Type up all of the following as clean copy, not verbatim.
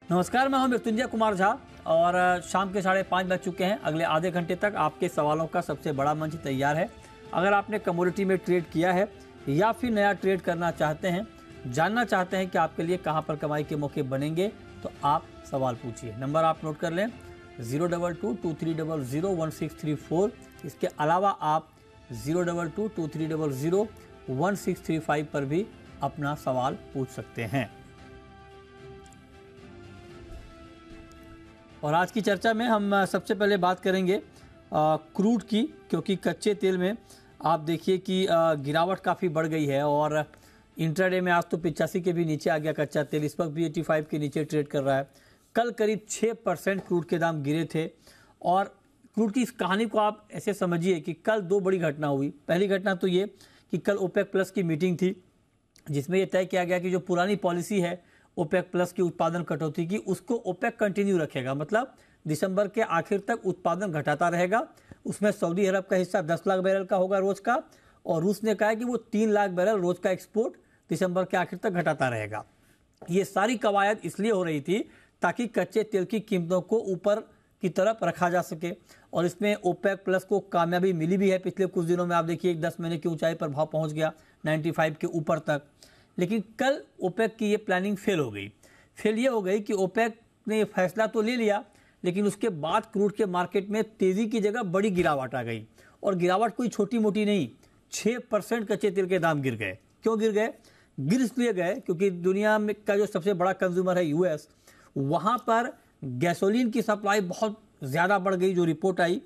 नमस्कार, मैं हूं मृत्युंजय कुमार झा और शाम के 5:30 बज चुके हैं। अगले आधे घंटे तक आपके सवालों का सबसे बड़ा मंच तैयार है। अगर आपने कमोडिटी में ट्रेड किया है या फिर नया ट्रेड करना चाहते हैं, जानना चाहते हैं कि आपके लिए कहां पर कमाई के मौके बनेंगे, तो आप सवाल पूछिए। नंबर आप नोट कर लें 02223001634। इसके अलावा आप 02223001635 पर भी अपना सवाल पूछ सकते हैं। और आज की चर्चा में हम सबसे पहले बात करेंगे क्रूड की, क्योंकि कच्चे तेल में आप देखिए कि गिरावट काफ़ी बढ़ गई है और इंट्राडे में आज तो 85 के भी नीचे आ गया कच्चा तेल। इस वक्त भी 85 के नीचे ट्रेड कर रहा है। कल करीब 6% क्रूड के दाम गिरे थे। और क्रूड की इस कहानी को आप ऐसे समझिए कि कल दो बड़ी घटना हुई। पहली घटना तो ये कि कल ओपेक प्लस की मीटिंग थी, जिसमें यह तय किया गया कि जो पुरानी पॉलिसी है ओपेक प्लस की उत्पादन कटौती की, उसको ओपेक कंटिन्यू रखेगा। मतलब दिसंबर के आखिर तक उत्पादन घटाता रहेगा। उसमें सऊदी अरब का हिस्सा 10 लाख बैरल का होगा रोज का, और रूस ने कहा है कि वो 3 लाख बैरल रोज का एक्सपोर्ट दिसंबर के आखिर तक घटाता रहेगा। ये सारी कवायद इसलिए हो रही थी ताकि कच्चे तेल की कीमतों को ऊपर की तरफ रखा जा सके, और इसमें ओपेक प्लस को कामयाबी मिली भी है। पिछले कुछ दिनों में आप देखिए 10 महीने की ऊंचाई पर भाव पहुंच गया 95 के ऊपर तक। लेकिन कल ओपेक की ये प्लानिंग फेल हो गई। फेल ये हो गई कि ओपेक ने फैसला तो ले लिया, लेकिन उसके बाद क्रूड के मार्केट में तेजी की जगह बड़ी गिरावट आ गई। और गिरावट कोई छोटी मोटी नहीं, 6% कच्चे तेल के दाम गिर गए। क्यों गिर गए? गिर इसलिए गए क्योंकि दुनिया में का जो सबसे बड़ा कंज्यूमर है यूएस, वहाँ पर गैसोलीन की सप्लाई बहुत ज़्यादा बढ़ गई, जो रिपोर्ट आई।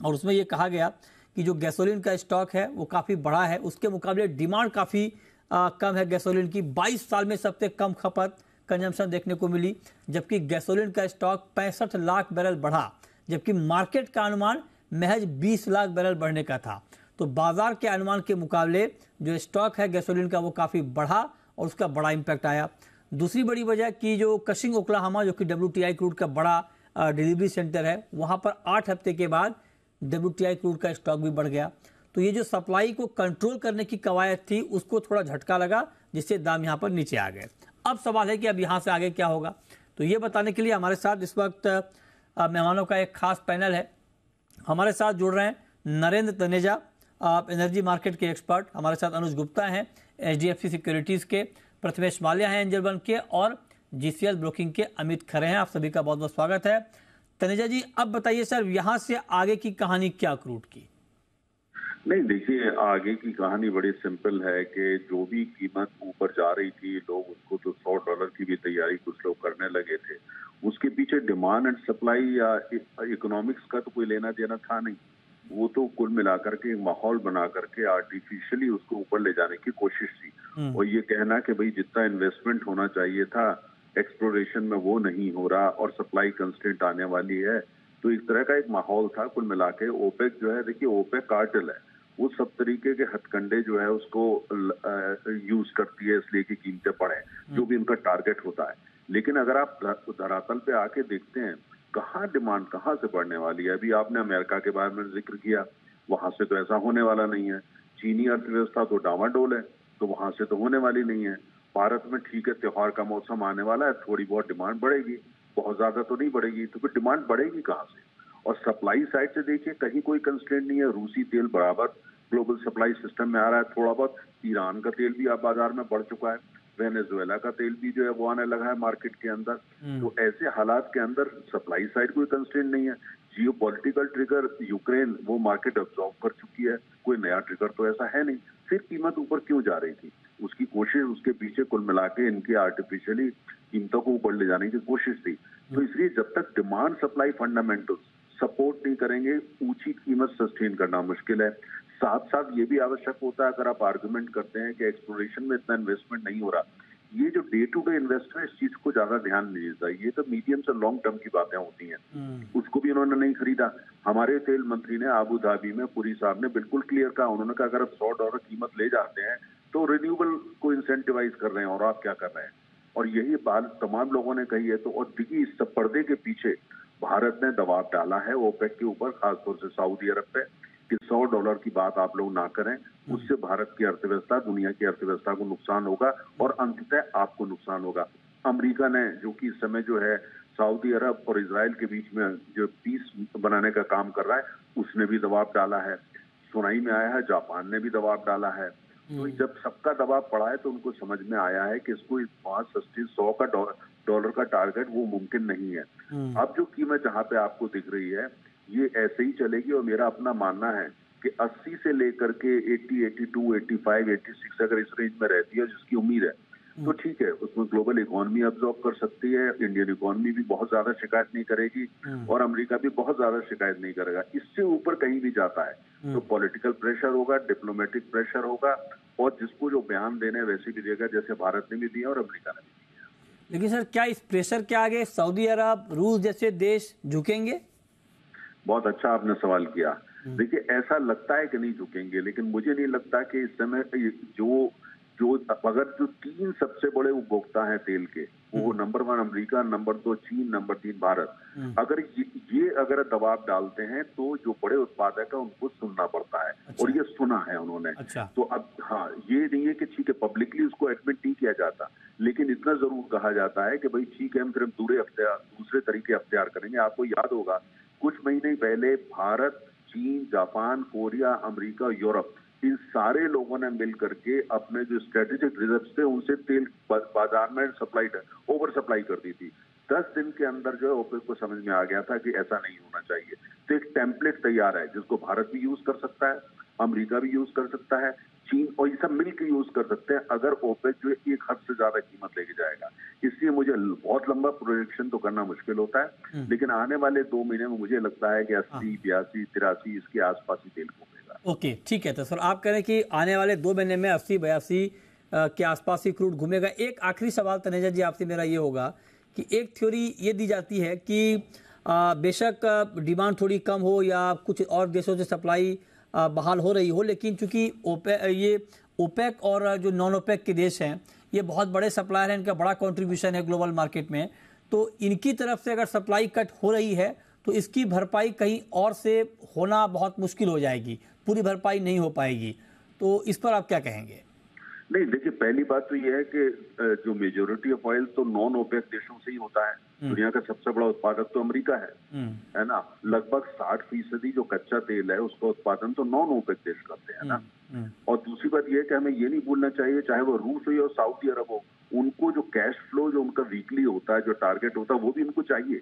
और उसमें ये कहा गया कि जो गैसोलीन का स्टॉक है वो काफ़ी बड़ा है, उसके मुकाबले डिमांड काफ़ी कम है गैसोलीन की। 22 साल में सबसे कम खपत कंजम्पशन देखने को मिली, जबकि गैसोलीन का स्टॉक 65 लाख बैरल बढ़ा, जबकि मार्केट का अनुमान महज 20 लाख बैरल बढ़ने का था। तो बाजार के अनुमान के मुकाबले जो स्टॉक है गैसोलीन का वो काफ़ी बढ़ा और उसका बड़ा इम्पैक्ट आया। दूसरी बड़ी वजह कि जो कशिंग ओक्लाहोमा, जो कि WTI क्रूड का बड़ा डिलीवरी सेंटर है, वहाँ पर 8 हफ्ते के बाद WTI क्रूड का स्टॉक भी बढ़ गया। तो ये जो सप्लाई को कंट्रोल करने की कवायद थी, उसको थोड़ा झटका लगा, जिससे दाम यहाँ पर नीचे आ गए। अब सवाल है कि अब यहाँ से आगे क्या होगा। तो ये बताने के लिए हमारे साथ इस वक्त मेहमानों का एक खास पैनल है। हमारे साथ जुड़ रहे हैं नरेंद्र तनेजा, एनर्जी मार्केट के एक्सपर्ट। हमारे साथ अनुज गुप्ता हैं HDFC सिक्योरिटीज़ के, प्रथमेश माल्या हैं एंजल वन के, और GCL ब्रोकिंग के अमित खरे हैं। आप सभी का बहुत बहुत स्वागत है। तनेजा जी, अब बताइए सर, यहाँ से आगे की कहानी क्या क्रूड की? नहीं, देखिए, आगे की कहानी बड़ी सिंपल है कि जो भी कीमत ऊपर जा रही थी, लोग उसको तो $100 की भी तैयारी कुछ लोग करने लगे थे। उसके पीछे डिमांड एंड सप्लाई या इकोनॉमिक्स का तो कोई लेना देना था नहीं। वो तो कुल मिलाकर के एक माहौल बना करके आर्टिफिशियली उसको ऊपर ले जाने की कोशिश थी। और ये कहना कि भाई जितना इन्वेस्टमेंट होना चाहिए था एक्सप्लोरेशन में वो नहीं हो रहा और सप्लाई कंस्ट्रेंट आने वाली है, तो इस तरह का एक माहौल था। कुल मिला के ओपेक जो है, देखिए ओपेक कार्टेल है, वो सब तरीके के हथकंडे जो है उसको यूज करती है इसलिए कि कीमतें बढ़े, जो भी उनका टारगेट होता है। लेकिन अगर आप धरातल पे आके देखते हैं कहाँ डिमांड कहाँ से बढ़ने वाली है। अभी आपने अमेरिका के बारे में जिक्र किया, वहां से तो ऐसा होने वाला नहीं है। चीनी अर्थव्यवस्था तो डामाडोल है, तो वहां से तो होने वाली नहीं है। भारत में ठीक है, त्योहार का मौसम आने वाला है, थोड़ी बहुत डिमांड बढ़ेगी, बहुत ज्यादा तो नहीं बढ़ेगी। तो फिर डिमांड बढ़ेगी कहाँ से? और सप्लाई साइड से देखिए कहीं कोई कंस्ट्रेंट नहीं है। रूसी तेल बराबर ग्लोबल सप्लाई सिस्टम में आ रहा है। थोड़ा बहुत ईरान का तेल भी अब बाजार में बढ़ चुका है। वेनेजुएला का तेल भी जो है वो आने लगा है मार्केट के अंदर। तो ऐसे हालात के अंदर सप्लाई साइड कोई कंस्ट्रेंट नहीं है। जियोपॉलिटिकल ट्रिगर यूक्रेन वो मार्केट अब्सॉर्ब कर चुकी है, कोई नया ट्रिगर तो ऐसा है नहीं। फिर कीमत ऊपर क्यों जा रही थी? उसकी कोशिश, उसके पीछे कुल मिला के इनकी आर्टिफिशियली कीमतों को ऊपर ले जाने की कोशिश थी। तो इसलिए जब तक डिमांड सप्लाई फंडामेंटल्स सपोर्ट नहीं करेंगे, ऊंची कीमत सस्टेन करना मुश्किल है। साथ साथ ये भी आवश्यक होता है, अगर आप आर्गुमेंट करते हैं कि एक्सप्लोरेशन में इतना इन्वेस्टमेंट नहीं हो रहा, ये जो डे टू डे इन्वेस्टर इस चीज को ज्यादा ध्यान नहीं देता। ये तो मीडियम से लॉन्ग टर्म की बातें होती हैं। उसको भी उन्होंने नहीं खरीदा। हमारे तेल मंत्री ने आबू धाबी में, पुरी साहब ने बिल्कुल क्लियर कहा, उन्होंने कहा अगर आप $100 कीमत ले जाते हैं तो रिन्यूएबल को इंसेंटिवाइज कर रहे हैं और आप क्या कर रहे हैं। और यही बात तमाम लोगों ने कही है। तो और देखिए इस सब पर्दे के पीछे भारत ने दबाव डाला है ओपेक के ऊपर, खासतौर से सऊदी अरब पे, कि $100 की बात आप लोग ना करें। उससे भारत की अर्थव्यवस्था, दुनिया की अर्थव्यवस्था को नुकसान होगा और अंततः आपको नुकसान होगा। अमेरिका ने, जो कि इस समय जो है सऊदी अरब और इजराइल के बीच में जो पीस बनाने का काम कर रहा है, उसने भी दबाव डाला है। सुनाई में आया है जापान ने भी दबाव डाला है। तो जब सबका दबाव पड़ा है तो उनको समझ में आया है कि इसको इस बात सस्ती 100 का डॉलर का टारगेट वो मुमकिन नहीं है। अब जो कीमत जहां पे आपको दिख रही है ये ऐसे ही चलेगी, और मेरा अपना मानना है कि 80 से लेकर के 80, 82, 85, 86 अगर इस रेंज में रहती है जिसकी उम्मीद है तो ठीक है, उसमें ग्लोबल इकोनॉमी अब्जॉर्ब कर सकती है, इंडियन इकोनॉमी भी बहुत ज्यादा शिकायत नहीं करेगी और अमेरिका भी बहुत ज्यादा शिकायत नहीं करेगा। इससे ऊपर कहीं भी जाता है तो पॉलिटिकल प्रेशर होगा, डिप्लोमेटिक प्रेशर होगा, और जिसको जो बयान देने वैसे भी देगा, जैसे भारत ने भी दिया और अमेरिका ने भी दिया। लेकिन सर क्या इस प्रेशर के आगे सऊदी अरब, रूस जैसे देश झुकेंगे? बहुत अच्छा आपने सवाल किया। देखिए, ऐसा लगता है कि नहीं झुकेंगे, लेकिन मुझे नहीं लगता कि इस समय जो अगर जो 3 सबसे बड़े उपभोक्ता हैं तेल के, वो नंबर 1 अमेरिका, नंबर 2 चीन, नंबर 3 भारत, अगर ये अगर दबाव डालते हैं तो जो बड़े उत्पादक है उनको सुनना पड़ता है। अच्छा। और ये सुना है उन्होंने। अच्छा। तो अब हाँ, ये नहीं है कि ठीक है पब्लिकली उसको एडमिट नहीं किया जाता, लेकिन इतना जरूर कहा जाता है कि भाई ठीक है, हम सिर्फ दूसरे तरीके अख्तियार करेंगे। आपको याद होगा कुछ महीने पहले भारत, चीन, जापान, कोरिया, अमेरिका, यूरोप, इन सारे लोगों ने मिल करके अपने जो स्ट्रेटेजिक रिजर्व थे उनसे तेल बाजार में ओवर सप्लाई कर दी थी। 10 दिन के अंदर जो है ओपेक को समझ में आ गया था कि ऐसा नहीं होना चाहिए। तो एक टेम्पलेट तैयार है जिसको भारत भी यूज कर सकता है, अमेरिका भी यूज कर सकता है, चीन, और ये सब मिलकर यूज कर सकते हैं अगर ओपेक जो है एक हद से ज्यादा कीमत लेके जाएगा। इसलिए मुझे बहुत लंबा प्रोजेक्शन तो करना मुश्किल होता है, लेकिन आने वाले 2 महीने में मुझे लगता है कि 80, 82, 83 इसके आसपास ही तेल घूमेगा। ओके, ठीक है। तो सर आप कह रहे हैं कि आने वाले 2 महीने में 80, 82 के आसपास ही क्रूड घूमेगा। एक आखिरी सवाल तनेजा जी आपसे मेरा ये होगा कि एक थ्योरी ये दी जाती है कि बेशक डिमांड थोड़ी कम हो या कुछ और देशों से सप्लाई बहाल हो रही हो, लेकिन चूंकि ओपेक और जो नॉन ओपेक के देश हैं ये बहुत बड़े सप्लायर हैं, इनका बड़ा कंट्रीब्यूशन है ग्लोबल मार्केट में, तो इनकी तरफ से अगर सप्लाई कट हो रही है तो इसकी भरपाई कहीं और से होना बहुत मुश्किल हो जाएगी, पूरी भरपाई नहीं हो पाएगी। तो इस पर आप क्या कहेंगे? नहीं, देखिए, पहली बात तो यह है कि जो मेजोरिटी ऑफ ऑयल तो नॉन ओपेक देशों से ही होता है। दुनिया का सबसे बड़ा उत्पादक तो अमेरिका है ना। लगभग 60% जो कच्चा तेल है उसका उत्पादन तो नॉन ओपेक देश करते हैं ना। और दूसरी बात यह है कि हमें ये नहीं भूलना चाहिए, चाहे वो रूस हो या सऊदी अरब हो, उनको जो कैश फ्लो जो उनका वीकली होता है, जो टारगेट होता है, वो भी उनको चाहिए।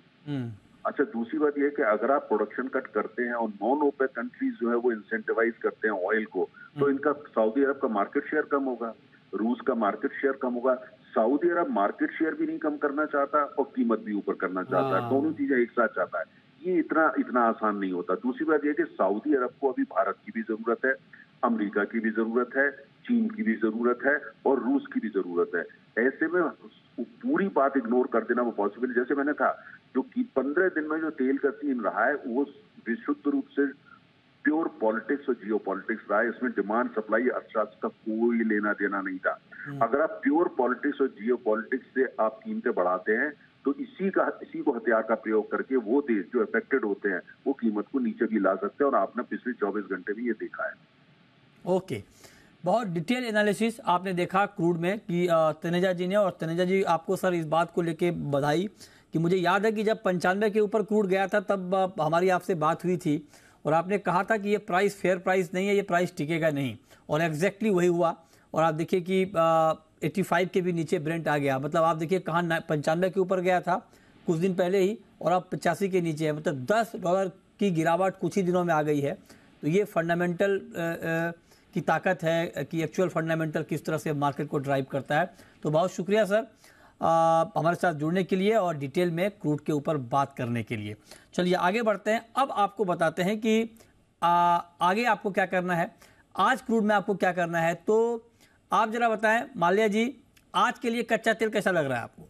अच्छा, दूसरी बात यह है कि अगर आप प्रोडक्शन कट करते हैं और नॉन ओपेक कंट्रीज जो है वो इंसेंटिवाइज करते हैं ऑयल को, तो इनका सऊदी अरब का मार्केट शेयर कम होगा, रूस का मार्केट शेयर कम होगा। सऊदी अरब मार्केट शेयर भी नहीं कम करना चाहता और कीमत भी ऊपर करना चाहता है, दोनों चीजें एक साथ चाहता है। ये इतना आसान नहीं होता। दूसरी बात यह कि सऊदी अरब को अभी भारत की भी जरूरत है, अमेरिका की भी जरूरत है, चीन की भी जरूरत है और रूस की भी जरूरत है। ऐसे में पूरी बात इग्नोर कर देना वो पॉसिबल, जैसे मैंने कहा, जो कि 15 दिन में जो तेल का सीन रहा है वो विशुद्ध रूप से प्योर पॉलिटिक्स और जियो पॉलिटिक्स रहा है। इसमें डिमांड सप्लाई अर्थशास्त्र का कोई लेना देना नहीं था। अगर आप प्योर पॉलिटिक्स और जियो पॉलिटिक्स से आप कीमतें बढ़ाते हैं तो इसी को हथियार का प्रयोग करके वो देश जो अफेक्टेड होते हैं वो कीमत को नीचे भी ला सकते हैं, और आपने पिछले 24 घंटे में ये देखा है। ओके, बहुत डिटेल एनालिसिस आपने देखा क्रूड में कि तनेजा जी ने, और तनेजा जी आपको सर इस बात को लेके बधाई कि मुझे याद है कि जब 95 के ऊपर क्रूड गया था तब हमारी आपसे बात हुई थी और आपने कहा था कि ये प्राइस फेयर प्राइस नहीं है, ये प्राइस टिकेगा नहीं, और एग्जैक्टली वही हुआ। और आप देखिए कि 85 के भी नीचे ब्रेंट आ गया, मतलब आप देखिए कहाँ 95 के ऊपर गया था कुछ दिन पहले ही और अब 85 के नीचे है, मतलब $10 की गिरावट कुछ ही दिनों में आ गई है। तो ये फंडामेंटल की ताकत है कि एक्चुअल फंडामेंटल किस तरह से मार्केट को ड्राइव करता है। तो बहुत शुक्रिया सर हमारे साथ जुड़ने के लिए और डिटेल में क्रूड के ऊपर बात करने के लिए। चलिए आगे बढ़ते हैं। अब आपको बताते हैं कि आगे आपको क्या करना है, आज क्रूड में आपको क्या करना है। तो आप जरा बताएं माल्या जी, आज के लिए कच्चा तेल कैसा लग रहा है आपको?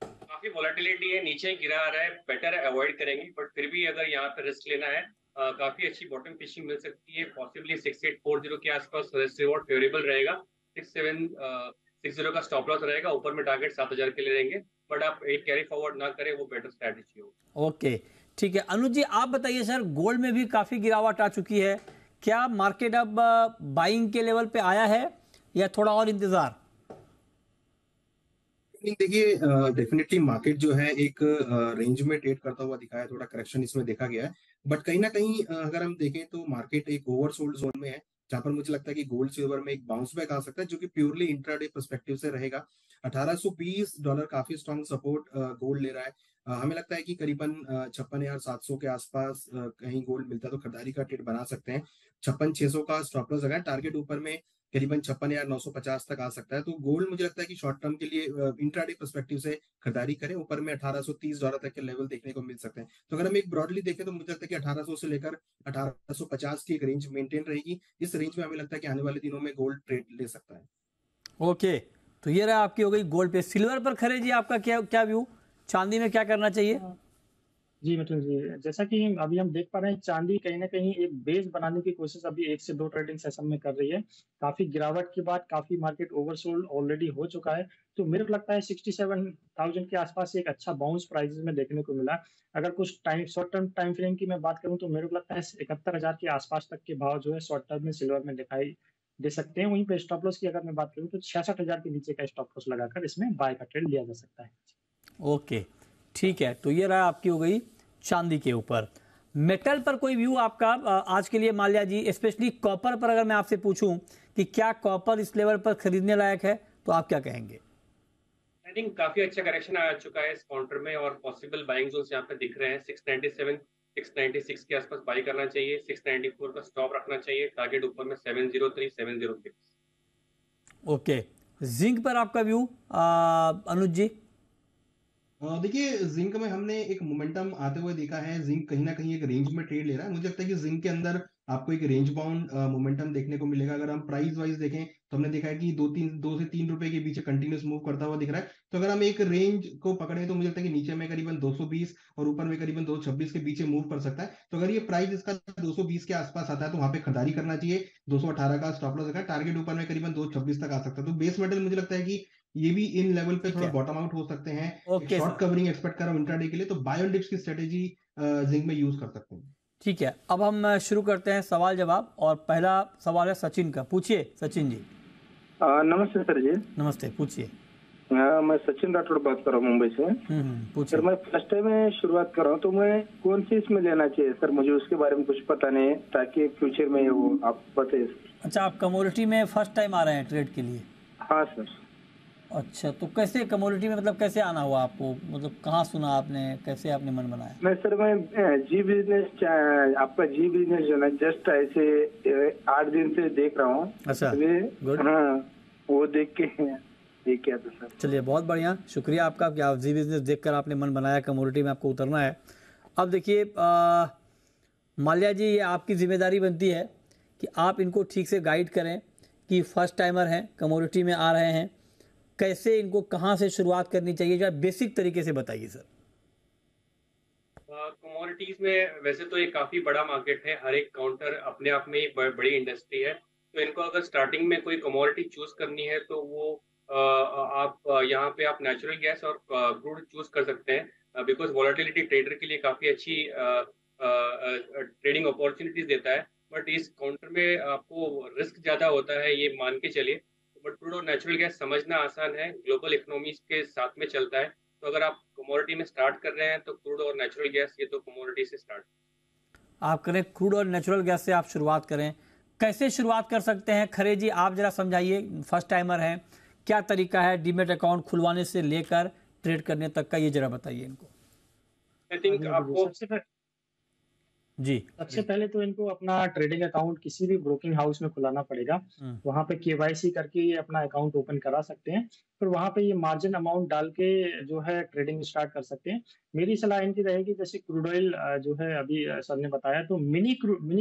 काफी वोलेटिलिटी है, नीचे गिरा आ रहा है, बेटर अवॉइड करेंगे, बट फिर भी अगर यहाँ पे रिस्क लेना है काफी अच्छी बॉटम फिशिंग मिल सकती है। पॉसिबली 6840 के आसपास रिस्क रिवॉर्ड फेवरेबल रहेगा। 6760 का स्टॉप लॉस रहेगा, ऊपर में टारगेट 7000 के लिए रहेंगे, बट आप एक कैरी फॉरवर्ड ना करें, वो बेटर स्ट्रेटजी होगा। ओके, ठीक है। अनुज जी आप बताइए सर, गोल्ड में भी काफी गिरावट आ चुकी है, क्या मार्केट अब बाइंग के लेवल पे आया है या थोड़ा और इंतजार? नहीं, देखिए डेफिनेटली मार्केट जो है एक रेंज में ट्रेड करता हुआ दिखा है, थोड़ा करेक्शन इसमें देखा गया है। बट कहीं ना कहीं अगर हम देखें तो मार्केट एक ओवरसोल्ड जोन में है, जहां पर मुझे लगता है कि गोल्ड सिल्वर में एक बाउंस बैक आ सकता है, जो कि प्योरली इंट्राडे पर्सपेक्टिव से रहेगा। $1820 काफी स्ट्रॉन्ग सपोर्ट गोल्ड ले रहा है। हमें लगता है कि करीबन 56,700 के आसपास कहीं गोल्ड मिलता है तो खरीदारी का ट्रेड बना सकते हैं। 56,600 का स्टॉप लॉस लगा है, टारगेट ऊपर में करीबन 56,950 तक आ सकता है। तो गोल्ड मुझे लगता है कि शॉर्ट टर्म के लिए इंट्राडे पर्सपेक्टिव से खरीदारी करें, ऊपर में $1830 तक के लेवल देखने को मिल सकते हैं। तो अगर हम एक ब्रॉडली देखें तो मुझे लगता है कि 1800 से लेकर 1850 की एक रेंज मेंटेन रहेगी। इस रेंज में हमें लगता है कि आने वाले दिनों में गोल्ड ट्रेड ले सकता है। ओके, तो ये रहा आपकी हो गई गोल्ड पे। सिल्वर पर खरे जी आपका क्या क्या व्यू, चांदी में क्या करना चाहिए? जी मिथुन जी, जैसा कि अभी हम देख पा रहे हैं, चांदी कहीं ना कहीं एक बेस बनाने की कोशिश अभी 1 से 2 ट्रेडिंग सेशन में कर रही है। काफी गिरावट के बाद काफी मार्केट ओवरसोल्ड ऑलरेडी हो चुका है। तो मेरे को लगता है 67,000 के आसपास एक अच्छा बाउंस प्राइसेस में देखने को मिला। अगर कुछ time short term time frame की मैं बात करूं तो मेरे को लगता है 71,000 के आसपास तक के भाव जो है शॉर्ट टर्म में सिल्वर में दिखाई दे सकते हैं। वहीं पे स्टॉप लॉस की अगर मैं बात करूं तो 66,000 के नीचे का स्टॉप लॉस लगाकर इसमें बाय का ट्रेड लिया जा सकता है। ओके, ठीक है, तो ये रहा आपकी हो गई चांदी के ऊपर। मेटल पर कोई व्यू आपका आज के लिए? माल्या जी, स्पेशली कॉपर पर अगर मैं आपसे पूछूं कि क्या कॉपर इस लेवल पर खरीदने लायक है, तो आप क्या कहेंगे? आई थिंक काफी अच्छा करेक्शन आ चुका है इस काउंटर में और पॉसिबल बाइंग जोन्स यहाँ पे दिख रहे हैं। 697 696 के आसपास बाई करना चाहिए, 694 का स्टॉप रखना चाहिए, टारगेट ऊपर में 703 706। ओके, जिंक पर आपका व्यू अनुज जी? देखिए जिंक में हमने एक मोमेंटम आते हुए देखा है। जिंक कहीं ना कहीं एक रेंज में ट्रेड ले रहा है। मुझे लगता है कि जिंक के अंदर आपको एक रेंज बाउंड मोमेंटम देखने को मिलेगा। अगर हम प्राइस वाइज देखें तो हमने देखा है कि 2 से 3 रुपए के बीच कंटिन्यूस मूव करता हुआ दिख रहा है। तो अगर हम एक रेंज को पकड़े तो मुझे लगता है कि नीचे में करीबन 220 और ऊपर में करीबन 226 के बीच मूव कर सकता है। तो अगर ये प्राइस इसका 220 के आसपास आता है तो वहां पे खरीदारी करना चाहिए। 218 का स्टॉप लॉस रखा है, टारगेट ऊपर में करीबन 226 तक आ सकता है। तो बेस मेटल मुझे लगता है कि ये भी इन लेवल पे थोड़ा बॉटम आउट हो सकते हैं। एक ओके शॉर्ट कवरिंग एक्सपेक्ट कर रहा हूं इंट्राडे के लिए, तो बाय ऑन डिप्स की स्ट्रेटेजी जिंक में यूज कर सकते हैं। ठीक है, अब हम शुरू करते हैं सवाल जवाब, और पहला सवाल है सचिन का। पूछिए सचिन जी। नमस्ते सर जी। नमस्ते, पूछिए। मैं सचिन राठौड़ बात कर रहा हूँ मुंबई से। पूछिए। सर मैं फर्स्ट टाइम में शुरुआत कर रहा हूँ, तो मैं कौन सी इसमें लेना चाहिए सर? मुझे उसके बारे में कुछ पता नहीं है, ताकि फ्यूचर में वो आप बताइए। अच्छा, आप कमोडिटी में फर्स्ट टाइम आ रहे हैं ट्रेड के लिए? हाँ सर। अच्छा, तो कैसे कमोडिटी में, मतलब कैसे आना हुआ आपको, मतलब कहाँ सुना आपने, कैसे आपने मन बनाया? मैं सर जी बिजनेस, आपका जी बिजनेस जो है जस्ट ऐसे 8 दिन से देख रहा हूँ। अच्छा, हाँ, वो देख के किया था सर। चलिए, बहुत बढ़िया, शुक्रिया आपका कि आप जी बिजनेस देखकर आपने मन बनाया कमोडिटी में आपको उतरना है। अब देखिए माल्या जी, ये आपकी जिम्मेदारी बनती है कि आप इनको ठीक से गाइड करें कि फर्स्ट टाइमर हैं, कमोडिटी में आ रहे हैं, कैसे इनको कहाँ से शुरुआत करनी चाहिए, जो बेसिक तरीके से बताइए सर। कमोडिटीज में वैसे तो ये काफी बड़ा मार्केट है, हर एक काउंटर अपने आप में एक बड़ी इंडस्ट्री है। तो इनको अगर स्टार्टिंग में कोई कमोडिटी चूज करनी है तो वो आप यहाँ पे आप नेचुरल गैस और क्रूड चूज कर सकते हैं, बिकॉज वॉलेटिलिटी ट्रेडर के लिए काफी अच्छी ट्रेडिंग अपॉर्चुनिटीज देता है। बट इस काउंटर में आपको रिस्क ज्यादा होता है, ये मान के चलिए। बट क्रूड और नेचुरल गैस समझना आसान है, ग्लोबल इकोनॉमीज के साथ में चलता है। तो अगर आप कमोडिटी में स्टार्ट कर रहे हैं तो क्रूड और नेचुरल गैस, ये तो कमोडिटी से स्टार्ट आप करें, क्रूड और नेचुरल गैस से आप शुरुआत करें। कैसे शुरुआत कर सकते हैं खरे जी, आप जरा समझाइए। फर्स्ट टाइमर हैं, क्या तरीका है डीमेट अकाउंट खुलवाने से लेकर ट्रेड करने तक का, ये जरा बताइए इनको। आई थिंक आपको सबसे पहले तो इनको अपना ट्रेडिंग अकाउंट किसी भी ब्रोकिंग हाउस में खुलाना पड़ेगा। वहां पे केवाईसी करके ये अपना अकाउंट ओपन करा सकते हैं। फिर वहां पे ये मार्जिन अमाउंट डाल के जो है ट्रेडिंग स्टार्ट कर सकते हैं। मेरी सलाह इनकी रहेगी, जैसे क्रूड ऑयल जो है अभी सर ने बताया, तो मिनी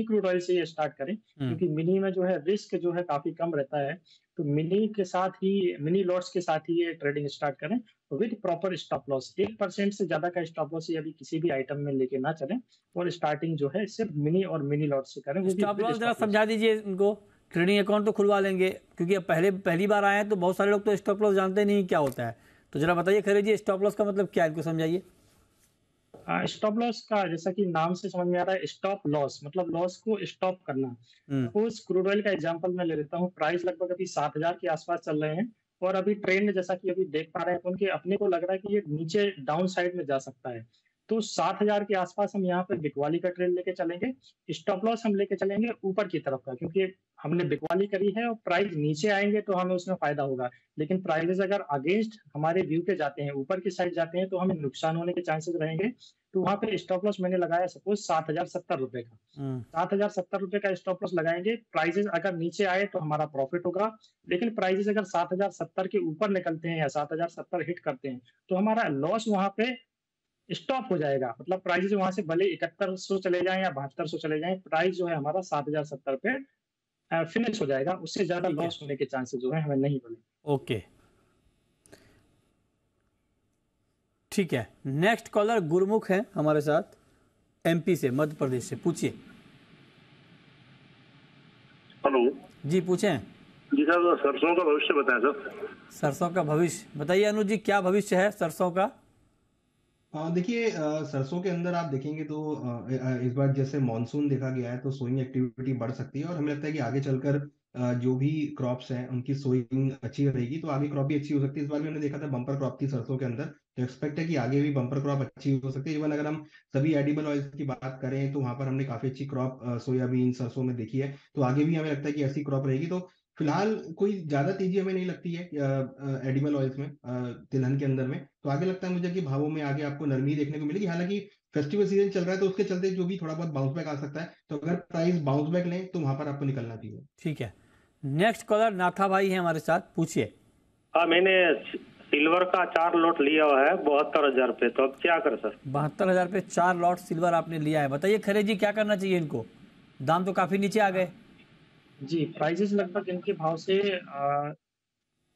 क्रूड ऑयल से ये स्टार्ट करें, क्योंकि मिनी में जो है रिस्क जो है काफी कम रहता है। तो मिनी लॉट्स के साथ ही ये ट्रेडिंग स्टार्ट करें विद प्रॉपर स्टॉप लॉस। 1% से ज्यादा का स्टॉप लॉस ये अभी किसी भी आइटम में लेके ना चलें, और स्टार्टिंग जो है सिर्फ मिनी और मिनी लॉट से करें। स्टॉप लॉस जरा समझा दीजिए इनको। ट्रेडिंग अकाउंट तो खुलवा लेंगे, क्योंकि अब पहली बार आए हैं तो बहुत सारे लोग तो स्टॉप लॉस जानते नहीं क्या होता है। तो जरा बताइए खरे जी, स्टॉप लॉस का मतलब क्या है, इनको समझाइए। स्टॉप लॉस का जैसा कि नाम से समझ में आ रहा है, स्टॉप लॉस मतलब लॉस को स्टॉप करना। सपोज क्रूड ऑयल का एग्जांपल मैं ले लेता हूँ। प्राइस लगभग अभी 7,000 के आसपास चल रहे हैं, और अभी ट्रेंड जैसा कि अभी देख पा रहे हैं अपन कि अपने को लग रहा है कि ये नीचे डाउन साइड में जा सकता है। तो 7,000 के आसपास हम यहाँ पे बिकवाली का ट्रेड लेके चलेंगे। स्टॉप लॉस हम लेके चलेंगे ऊपर की तरफ का, क्योंकि हमने बिकवाली करी है और प्राइस नीचे आएंगे तो हमें उसमें फायदा होगा। लेकिन प्राइसेस अगर अगेंस्ट हमारे व्यू के जाते हैं, ऊपर की साइड जाते हैं, तो हमें नुकसान होने के चांसेस रहेंगे। तो वहां पे स्टॉप लॉस मैंने लगाया सपोज 7,070 रुपए का। 7,070 रुपए का स्टॉप लॉस लगाएंगे। प्राइसेस अगर नीचे आए तो हमारा प्रॉफिट होगा, लेकिन प्राइसेस अगर 7,070 के ऊपर निकलते हैं या 7,070 हिट करते हैं तो हमारा लॉस वहां पे स्टॉप हो जाएगा। मतलब प्राइस वहां से भले 7100 चले जाएं या 7200 चले जाएं, प्राइस जो है हमारा 7,070 पे फिनिश हो जाएगा। उससे ज्यादा ठीक है। लॉस होने के चांसेस जो है हमें नहीं बने। ओके, ठीक है। नेक्स्ट कॉलर गुरमुख है हमारे साथ, एमपी से, मध्य प्रदेश से। पूछिए। हेलो जी पूछें। जी सर, सरसों का भविष्य बताएं सर। सरसों का भविष्य बताइए अनुज जी, क्या भविष्य है सरसों का? देखिए, सरसों के अंदर आप देखेंगे तो इस बार जैसे मॉनसून देखा गया है तो सोइंग एक्टिविटी बढ़ सकती है, और हमें लगता है कि आगे चलकर जो भी क्रॉप्स हैं उनकी सोइंग अच्छी रहेगी, तो आगे क्रॉप भी अच्छी हो सकती है। इस बार भी हमने देखा था बम्पर क्रॉप थी सरसों के अंदर, तो एक्सपेक्ट है कि आगे भी बम्पर क्रॉप अच्छी हो सकती है। इवन अगर हम सभी एडिबल ऑयल्स की बात करें तो वहां पर हमने काफी अच्छी क्रॉप सोयाबीन सरसों में देखी है, तो आगे भी हमें लगता है कि ऐसी क्रॉप रहेगी। तो फिलहाल कोई ज्यादा तेजी हमें नहीं लगती है एडिबल ऑयल्स में, तिलहन के अंदर में। तो आगे लगता है मुझे कि भावों में आगे आपको नरमी देखने को मिलेगी। हालांकि फेस्टिवल सीजन चल रहा है तो उसके चलते जो भी थोड़ा बहुत बाउंस बैक आ सकता है, तो अगर प्राइस बाउंस बैक लें तो वहां पर आपको निकलना चाहिए। ठीक है। नेक्स्ट कॉलर नाथा भाई है हमारे साथ, पूछिए। हाँ, मैंने सिल्वर का 4 लॉट लिया हुआ है 72,000 पे, तो अब क्या कर सर? 72,000 पे 4 लॉट सिल्वर आपने लिया है। बताइए खरे जी, क्या करना चाहिए इनको? दाम तो काफी नीचे आ गए। जी, प्राइसेस लगभग इनके भाव से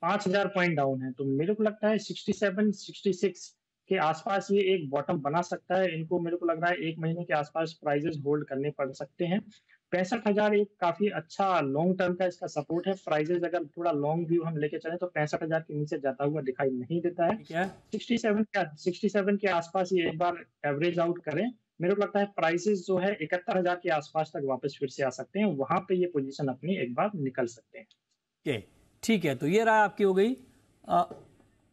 5,000 पॉइंट डाउन है, तो मेरे को लगता है 67, 66 के आसपास ये एक बॉटम बना सकता है। इनको मेरे को लग रहा है 1 महीने के आसपास प्राइसेस होल्ड करने पड़ सकते हैं। 65,000 एक काफी अच्छा लॉन्ग टर्म का इसका सपोर्ट है। प्राइसेस अगर थोड़ा लॉन्ग व्यू हम लेके चलें तो 65,000 के नीचे जाता हुआ दिखाई नहीं देता है। ठीक है। 67 के आसपास ये एक बार एवरेज आउट करें, मेरे को लगता है प्राइसेस जो है 71,000 के आसपास तक वापस फिर से आ सकते हैं। वहां पे ये पोजीशन अपनी एक बार निकल सकते हैं। ओके, ठीक है। तो ये राय आपकी हो गई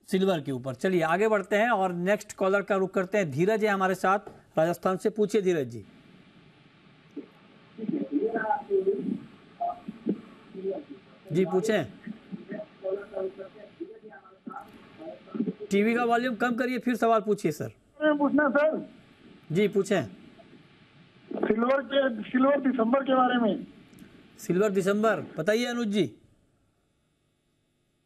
सिल्वर के ऊपर। चलिए आगे बढ़ते हैं और नेक्स्ट कॉलर का रुख करते हैं। धीरज है हमारे साथ राजस्थान से। पूछिए धीरज जी। जी पूछें। टीवी का वॉल्यूम कम करिए, फिर सवाल पूछिए सर। पूछना सर। जी पूछें। सिल्वर दिसंबर के बारे में। सिल्वर दिसंबर बताइए अनुज जी।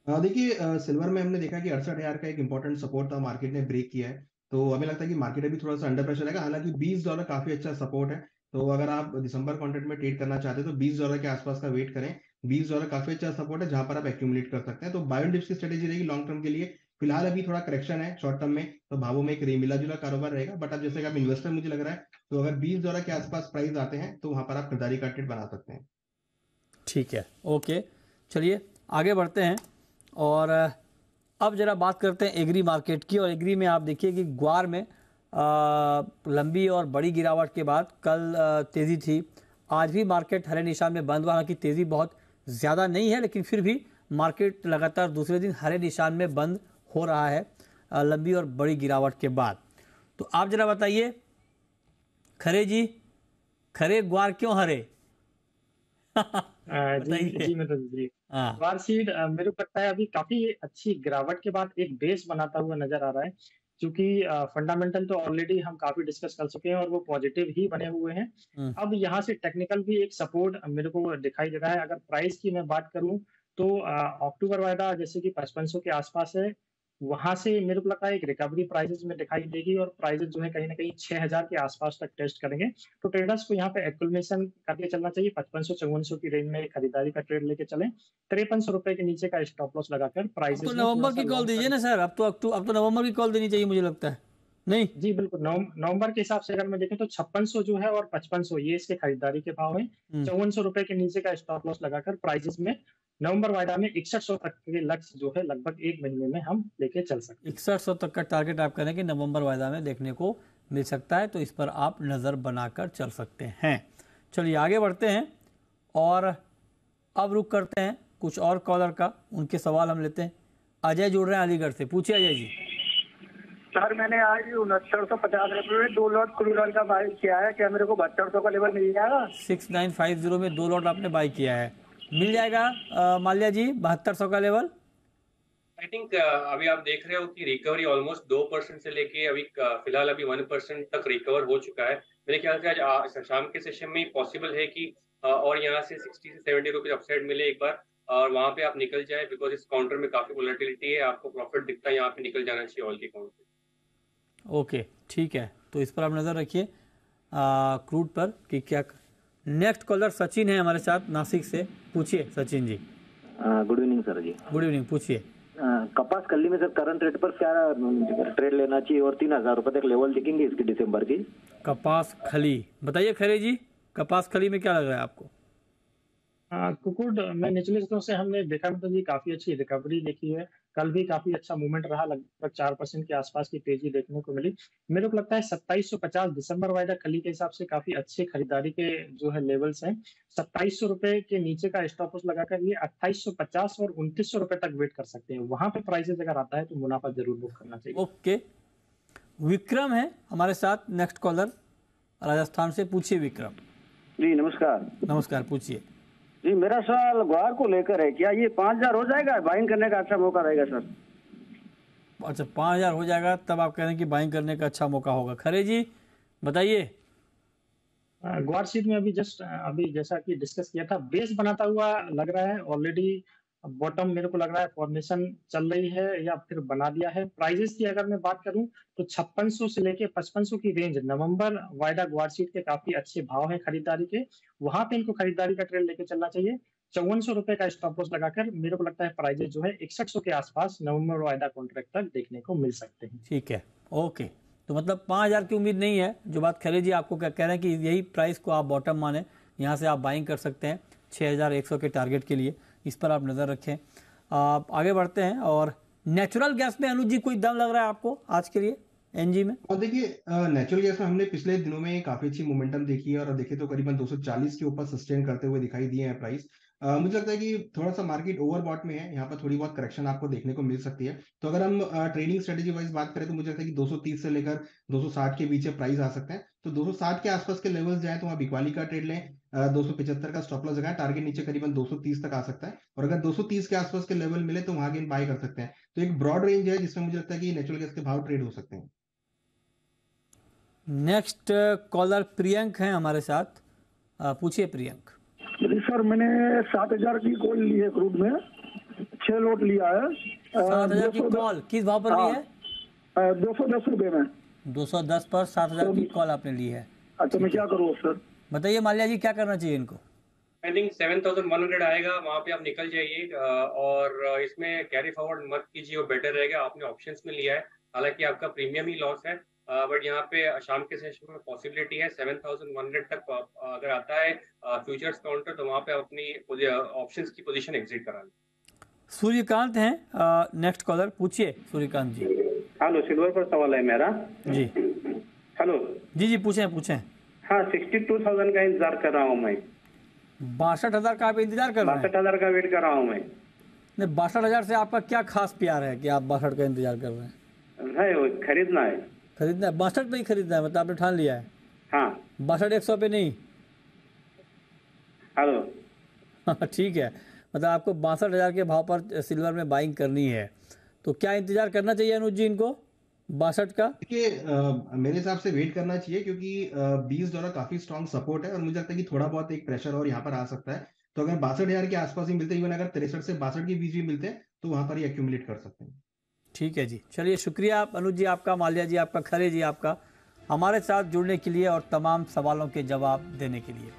देखिए, सिल्वर में हमने देखा कि 68,000 का एक इंपॉर्टेंट सपोर्ट था, मार्केट ने ब्रेक किया है, तो हमें लगता है कि मार्केट अभी थोड़ा सा अंडर प्रेशर रहेगा। हालांकि $20 काफी अच्छा सपोर्ट है, तो अगर आप दिसंबर कॉन्ट्रैक्ट में ट्रेड करना चाहते हैं तो $20 के आसपास का वेट करें। $20 काफी अच्छा सपोर्ट है जहां पर आप एक्यूमुलेट कर सकते हैं। तो बाय एंड डिप्स की स्ट्रेटेजी रहेगी लॉन्ग टर्म के लिए। फिलहाल अभी थोड़ा करेक्शन है शॉर्ट टर्म में, तो भावों में एक मिला जुला कारोबार रहेगा। बट अब जैसे कि आप इन्वेस्टर मुझे लग रहा है, तो अगर $20 के आसपास प्राइस आते हैं तो वहां पर आप खरीदारी का ट्रेड बना सकते हैं। ठीक है, ओके। चलिए आगे बढ़ते हैं और अब जरा बात करते हैं एग्री मार्केट की। और एग्री में आप देखिए कि ग्वार में लंबी और बड़ी गिरावट के बाद कल तेज़ी थी। आज भी मार्केट हरे निशान में बंद हुआ, हालांकि तेज़ी बहुत ज़्यादा नहीं है, लेकिन फिर भी मार्केट लगातार दूसरे दिन हरे निशान में बंद हो रहा है लंबी और बड़ी गिरावट के बाद। तो आप जरा बताइए खरे जी, खरे ग्वार क्यों हरे? जी मतलब जी ग्वार सीड मेरे को लगता है अभी काफी अच्छी गिरावट के बाद एक बेस बनाता हुआ नजर आ रहा है, क्योंकि फंडामेंटल तो ऑलरेडी हम काफी डिस्कस कर चुके हैं और वो पॉजिटिव ही बने हुए हैं। अब यहाँ से टेक्निकल भी एक सपोर्ट मेरे को दिखाई दे रहा है। अगर प्राइस की मैं बात करूं तो अक्टूबर वायदा जैसे कि 5500 के आसपास है, वहां से मेरे को लगता है एक रिकवरी प्राइसेस में दिखाई देगी और प्राइसेस जो है कहीं ना कहीं 6,000 के आसपास तक टेस्ट करेंगे। तो ट्रेडर्स को यहाँ पे एक्यूमुलेशन करके चलना चाहिए। 5500-5400 की रेंज में खरीदारी का ट्रेड लेके चलें। 5300 रुपए के नीचे का स्टॉप लॉस लगाकर प्राइसेस। तो नवंबर की कॉल दीजिए ना सर। अब तो नवंबर की कॉल देनी चाहिए मुझे लगता है। नहीं जी बिल्कुल, नवंबर के हिसाब से अगर मैं देखें तो 5600 जो है और 5500 ये इसके खरीदारी के भाव है। 5400 रुपए के नीचे का स्टॉप लॉस लगाकर प्राइसेस में नवंबर वायदा में 6100 तक के लक्ष्य जो है लगभग 1 महीने में हम लेके चल सकते हैं। 6100 तक का टारगेट आप करें कि नवंबर वायदा में देखने को मिल सकता है, तो इस पर आप नज़र बनाकर चल सकते हैं। चलिए आगे बढ़ते हैं और अब रुक करते हैं कुछ और कॉलर का, उनके सवाल हम लेते हैं। अजय जुड़ रहे हैं अलीगढ़ से, पूछिए अजय जी। सर मैंने आज 6950 में 2 लॉट क्रूड ऑयल का बाई किया है, क्या मेरे को 7200 का लेवल मिल जाएगा? 6950 में 2 लॉट आपने बाई किया है, मिल जाएगा माल्या जी 7200 का लेवल। आई थिंक अभी आप देख रहे हो कि रिकवरी ऑलमोस्ट 2% से लेके अभी फिलहाल अभी 1% तक रिकवर हो चुका है। मेरे ख्याल से आज शाम के सेशन में पॉसिबल है कि और यहाँ से 60 से 70 रुपीज अपसाइड मिले एक बार, और वहां पे आप निकल जाए, बिकॉज इस काउंटर में काफी वोलेटिलिटी है, आपको प्रॉफिट दिखता है, यहाँ पे निकल जाना चाहिए ऑयल के काउंट पे। ओके ठीक है, तो इस पर आप नज़र रखिए क्रूड पर कि क्या। नेक्स्ट कॉलर सचिन है हमारे साथ नासिक से, पूछिए Sachin ji. Good evening sir जी। गुड इवनिंग, पूछिए। कपास कल्ली में सर करंट रेट पर क्या ट्रेड लेना चाहिए और 3000 रुपए तक लेवल दिखेंगे इसकी दिसंबर की? कपास खली बताइए खरे जी, कपास खली में क्या लग रहा है आपको? कुकुड में निचले स्तरों से हमने देखा मतलब जी काफी अच्छी रिकवरी देखी है। कल भी काफी अच्छा मूवमेंट रहा, लगभग 4% के आसपास की तेजी देखने को मिली। मेरे को लगता है 2750 दिसंबर वायदा खली के हिसाब से काफी अच्छे खरीदारी के जो है लेवल्स हैं। 2700 रुपए के नीचे का स्टॉप लॉस लगाकर ये 2850 और 2900 रुपए तक वेट कर सकते हैं। वहां पे प्राइसेस अगर आता है तो मुनाफा जरूर बुक करना चाहिए। ओके, विक्रम है हमारे साथ नेक्स्ट कॉलर राजस्थान से, पूछिए विक्रम जी। नमस्कार। नमस्कार, पूछिए जी। मेरा सवाल ग्वार को लेकर है, क्या ये 5000 हो जाएगा? बाइंग करने का अच्छा मौका रहेगा सर? अच्छा 5000 हो जाएगा तब आप कह रहे हैं कि बाइंग करने का अच्छा मौका होगा। खरे जी बताइए। ग्वार सीट में अभी जैसा कि डिस्कस किया था, बेस बनाता हुआ लग रहा है। ऑलरेडी बॉटम मेरे को लग रहा है फॉर्मेशन चल रही है या फिर बना दिया है। प्राइजेस की अगर मैं बात करूं तो 5600 से लेके 5500 की रेंज नवंबर वायदा ग्वार सीट के काफी अच्छे भाव हैं खरीदारी के, वहां पे इनको खरीदारी का ट्रेड लेके चलना चाहिए। 5400 रुपए का स्टॉप लॉस लगाकर मेरे को लगता है प्राइजेस जो है 6100 के आसपास नवंबर वायदा कॉन्ट्रैक्ट तक देखने को मिल सकते हैं। ठीक है, ओके। तो मतलब 5000 की उम्मीद नहीं है, जो बात खरे जी आपको क्या कह रहे हैं कि यही प्राइस को आप बॉटम माने, यहाँ से आप बाइंग कर सकते हैं 6100 के टारगेट के लिए, इस पर आप नज़र रखें। आगे बढ़ते हैं। और नेचुरल गैस में अनुज जी कोई दम लग रहा है आपको आज के लिए एनजी में? और देखिए नेचुरल गैस में हमने पिछले दिनों में काफी अच्छी मोमेंटम देखी है और देखिए तो करीबन 240 के ऊपर सस्टेन करते हुए दिखाई दिए हैं प्राइस। मुझे लगता है कि थोड़ा सा मार्केट ओवरबॉट में है, यहाँ पर थोड़ी बहुत करेक्शन आपको देखने को मिल सकती है। तो अगर हम ट्रेडिंग स्ट्रेटेजी वाइज बात करें तो मुझे लगता है कि 230 से लेकर 260 के बीच प्राइस आ सकते हैं। तो 260 के आसपास के लेवल्स जाए तो वहाँ बिकवाली का ट्रेड लें, 275 का स्टॉप लॉस लगाएं, टारगेट नीचे करीबन 230 तक आ सकता है। और अगर 230 के आसपास के लेवल मिले तो वहां गेन बाय कर सकते हैं। तो एक ब्रॉड रेंज है जिसमें मुझे लगता है कि नेचुरल गैस के भाव ट्रेड हो सकते हैं। नेक्स्ट कॉलर प्रियंक हैं हमारे साथ, पूछिए प्रियंक। जी सर, मैंने 7000 की कॉल ली है क्रूड में, 6 लॉट लिया है। 7000 की कॉल किस भाव पर ली है? 210 रुपए में। 210 पर 7000 की कॉल आपने ली है। अच्छा मैं क्या करूँ सर? बताइए माल्या जी क्या करना चाहिए इनको? आई थिंक 7100 आएगा, वहां पे आप निकल जाइए, और इसमें कैरी फॉरवर्ड मत कीजिए, वो बेटर रहेगा। आपने ऑप्शंस में लिया है, हालांकि आपका प्रीमियम ही लॉस है, बट यहाँ पे शाम के सेशन में पॉसिबिलिटी है 7100 तक अगर आता है फ्यूचर्स काउंटर, तो वहां पे आप अपनी ऑप्शंस की पोजीशन एग्जिट करा लें। सूर्यकांत हैं नेक्स्ट कॉलर, पूछिए सूर्यकांत जी। हेलो, सिल्वर पर सवाल है मेरा जी। हेलो जी पूछें। हाँ, 62,000 का इंतजार कर रहा हूँ मैं। 62,000 का आप इंतजार कर रहे हैं? 62,000 का वेट कर रहा हूँ मैं। नहीं, 62,000 से आपका क्या खास प्यार है कि आप 62 का इंतजार कर रहे हैं? है खरीदना है। 62 पे ही खरीदना है, मतलब आपने ठान लिया है? हाँ। 62,100 पे नहीं? हेलो ठीक है, मतलब आपको 62,000 के भाव पर सिल्वर में बाइंग करनी है, तो क्या इंतजार करना चाहिए अनुज जी इनको 62 का? देखिए मेरे हिसाब से वेट करना चाहिए क्योंकि $20 काफी स्ट्रॉन्ग सपोर्ट है और मुझे लगता है कि थोड़ा बहुत एक प्रेशर और यहाँ पर आ सकता है। तो अगर 62,000 के आसपास ही मिलते हैं, इवन अगर 63 से 62 के बीच भी मिलते हैं तो वहां पर ही एक्यूमुलेट कर सकते हैं। ठीक है जी, चलिए शुक्रिया अनुज जी आपका, माल्या जी आपका, खरे जी आपका हमारे साथ जुड़ने के लिए और तमाम सवालों के जवाब देने के लिए।